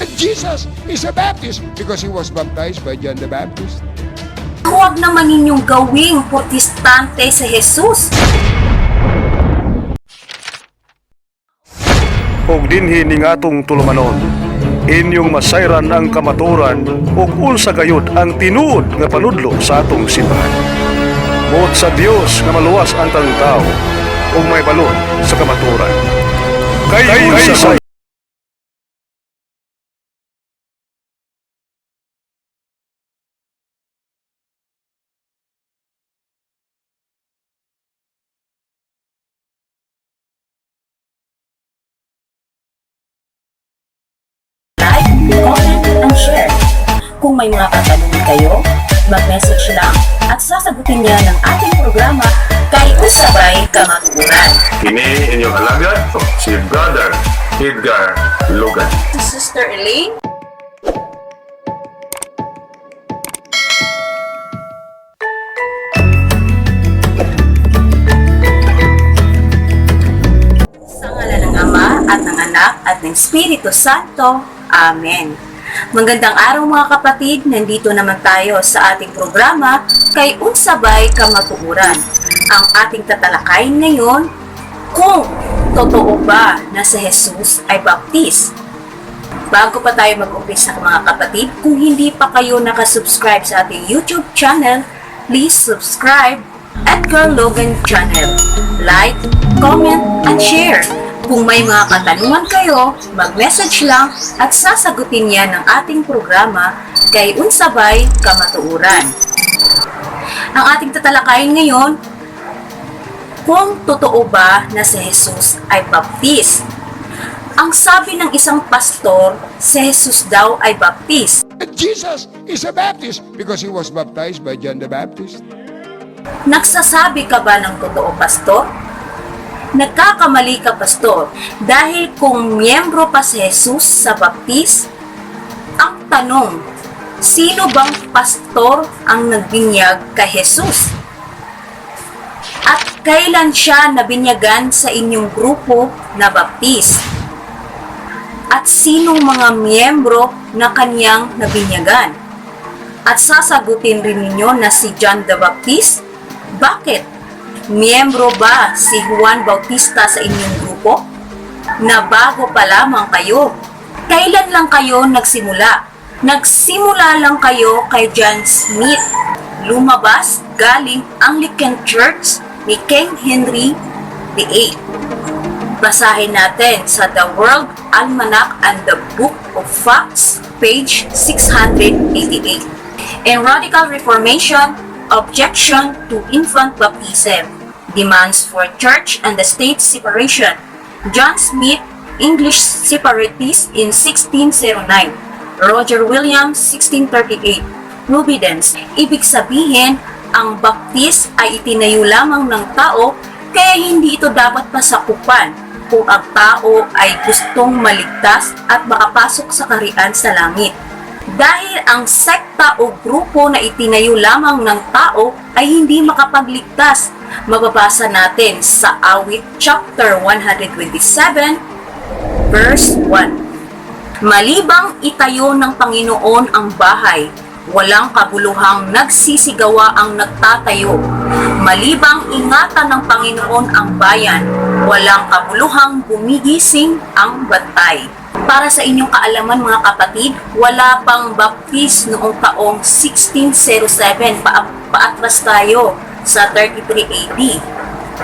Jesus is a Baptist because he was baptized by John the Baptist. Huwag naman ninyong gawing protestante sa Jesus. Og dinhi ning atong tulumanon, inyong masayran ang kamaturan ug unsa gayud ang tinuod nga panudlo sa atong simbahan. Buot sa Dios nga maluwas ang tanang tao ug may balon sa kamaturan. Kay unsa Like, comment, and share. Kung may mga katanungan kayo, mag-message lang at sasagutin niya ng ating programa kay Usabay Kamaturan. Kini inyong alagad, si Brother Edgar Logan. Si Sister Elaine, sa ngalan ng Ama at ng Anak at ng Espiritu Santo. Amen. Magandang araw mga kapatid, nandito naman tayo sa ating programa kay Unsabay Kamatuuran. Ang ating tatalakayin ngayon, kung totoo ba na si Jesus ay baptist. Bago pa tayo mag-umpisa mga kapatid, kung hindi pa kayo nakasubscribe sa ating YouTube channel, please subscribe Edgar Logan Channel. Like, comment, and share. Kung may mga katanungan kayo, mag-message lang at sasagutin yan ng ating programa kay Unsabay Kamatuuran. Ang ating tatalakayin ngayon, kung totoo ba na si Jesus ay baptist. Ang sabi ng isang pastor, si Jesus daw ay baptist. Jesus is a Baptist because he was baptized by John the Baptist. Nagsasabi ka ba ng totoo, pastor? Nagkakamali ka, pastor, dahil kung miyembro pa si Jesus sa baptist, ang tanong, sino bang pastor ang nagbinyag kay Jesus? At kailan siya nabinyagan sa inyong grupo na baptist? At sinong mga miyembro na kanyang nabinyagan? At sasagutin rin ninyo na si John the Baptist? Bakit? Miyembro ba si Juan Bautista sa inyong grupo? Na bago pa lamang kayo. Kailan lang kayo nagsimula? Nagsimula lang kayo kay John Smith. Lumabas galing Anglican Church ni King Henry VIII. Basahin natin sa The World Almanac and the Book of Facts, page 688. In Radical Reformation, Objection to Infant Baptism, Demands for Church and the State Separation, John Smith, English Separatist in 1609, Roger Williams, 1638, Providence. Ibig sabihin, ang baptist ay itinayo lamang ng tao, kaya hindi ito dapat pasakupan kung ang tao ay gustong maligtas at makapasok sa kaharian sa langit. Dahil ang sekta o grupo na itinayo lamang ng tao ay hindi makapagligtas, mababasa natin sa Awit chapter 127, verse 1. Malibang itayo ng Panginoon ang bahay, walang kabuluhang nagsisigawa ang nagtatayo. Malibang ingatan ng Panginoon ang bayan, walang kabuluhang gumigising ang bantay. Para sa inyong kaalaman mga kapatid, wala pang baptist noong taong 1607, paatras tayo sa 33 AD.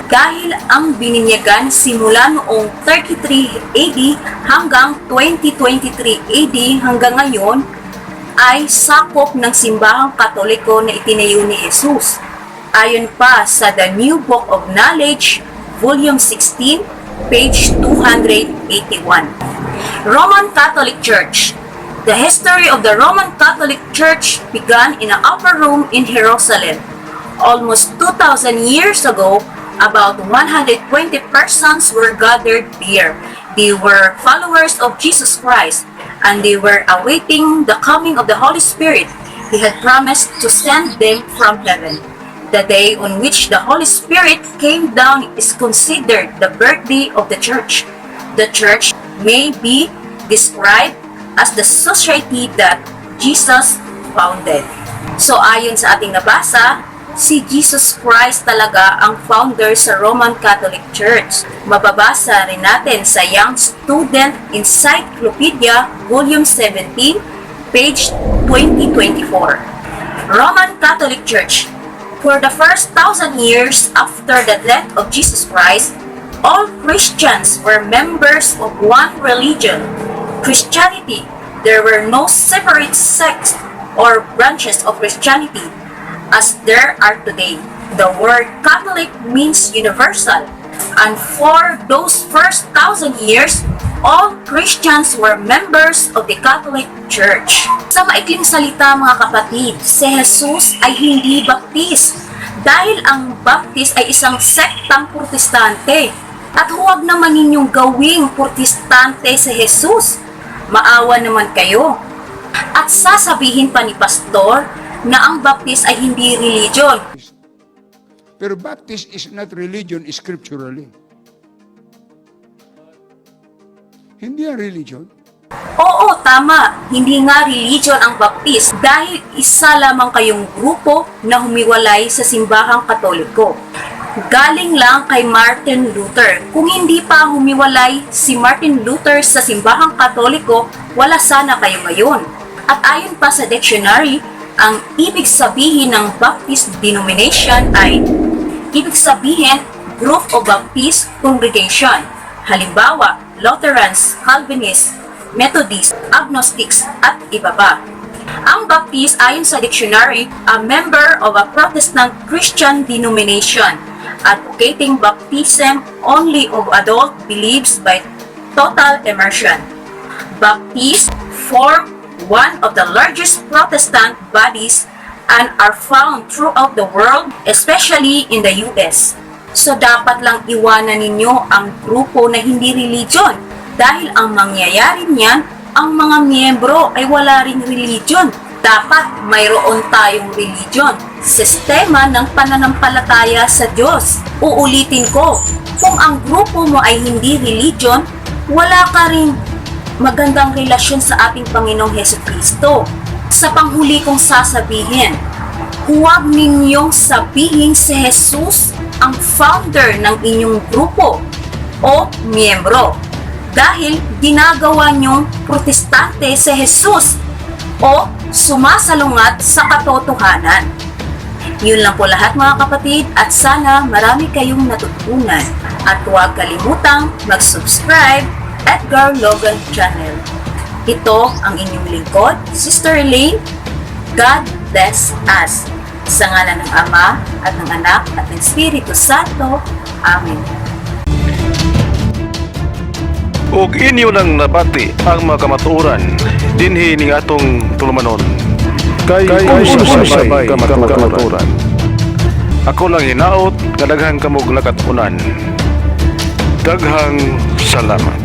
Dahil ang bininyagan simula noong 33 AD hanggang 2023 AD hanggang ngayon ay sakop ng simbahang Katoliko na itinayo ni Jesus. Ayon pa sa The New Book of Knowledge, Volume 16, page 281. Roman Catholic Church. The history of the Roman Catholic Church began in an upper room in Jerusalem. Almost 2,000 years ago, about 120 persons were gathered there. They were followers of Jesus Christ, and they were awaiting the coming of the Holy Spirit. He had promised to send them from heaven. The day on which the Holy Spirit came down is considered the birthday of the Church. The Church may be described as the society that Jesus founded. So ayon sa ating nabasa, si Jesus Christ talaga ang founder sa Roman Catholic Church. Mababasa rin natin sa Young Student Encyclopedia, Volume 17, page 2024. Roman Catholic Church. For the first 1,000 years after the death of Jesus Christ, all Christians were members of one religion, Christianity. There were no separate sects or branches of Christianity as there are today. The word Catholic means universal, and for those first 1,000 years, all Christians were members of the Catholic Church. Sa maikling salita mga kapatid, si Jesus ay hindi baptis dahil ang baptis ay isang sektang protestante. At huwag naman ninyong gawing protestante si Jesus. Maawa naman kayo. At sasabihin pa ni pastor na ang baptis ay hindi religion. Pero baptist is not religion scripturally. Hindi ang religion. Oo, tama. Hindi nga religion ang baptis dahil isa lamang kayong grupo na humiwalay sa simbahang Katoliko. Galing lang kay Martin Luther. Kung hindi pa humiwalay si Martin Luther sa simbahang Katoliko, wala sana kayo ngayon. At ayon pa sa dictionary, ang ibig sabihin ng Baptist denomination ay ibig sabihin group of Baptist congregation. Halimbawa, Lutherans, Calvinists, Methodists, Agnostics, at iba pa. Ang Baptist ayon sa dictionary, a member of a Protestant Christian denomination, advocating baptism only of adult beliefs by total immersion. Baptists form one of the largest Protestant bodies and are found throughout the world, especially in the US. So dapat lang iwanan ninyo ang grupo na hindi religion dahil ang mangyayari niyan, ang mga miyembro ay wala ring religion. Dapat mayroon tayong religion, sistema ng pananampalataya sa Diyos. Uulitin ko, kung ang grupo mo ay hindi religion, wala ka ring magandang relasyon sa ating Panginoong Hesukristo. Sa panghuli kong sasabihin, huwag ninyong sabihin si Jesus ang founder ng inyong grupo o miyembro dahil ginagawa niyong protestante si Jesus o sumasalungat sa katotohanan. Yun lang po lahat mga kapatid at sana marami kayong natutunan at huwag kalimutang mag-subscribe Edgar Logan Channel. Ito ang inyong lingkod, Sister Elaine. God bless us. Sa ngalan ng Ama at ng Anak at ng Espiritu Santo. Amen. Ug inyo nang nabati ang mga kamatuoran dinhi ning atong tulumanon. Kay sabay kamatuoran. Ako lang hinaot nga daghang kamog nakatunan. Daghang salamat.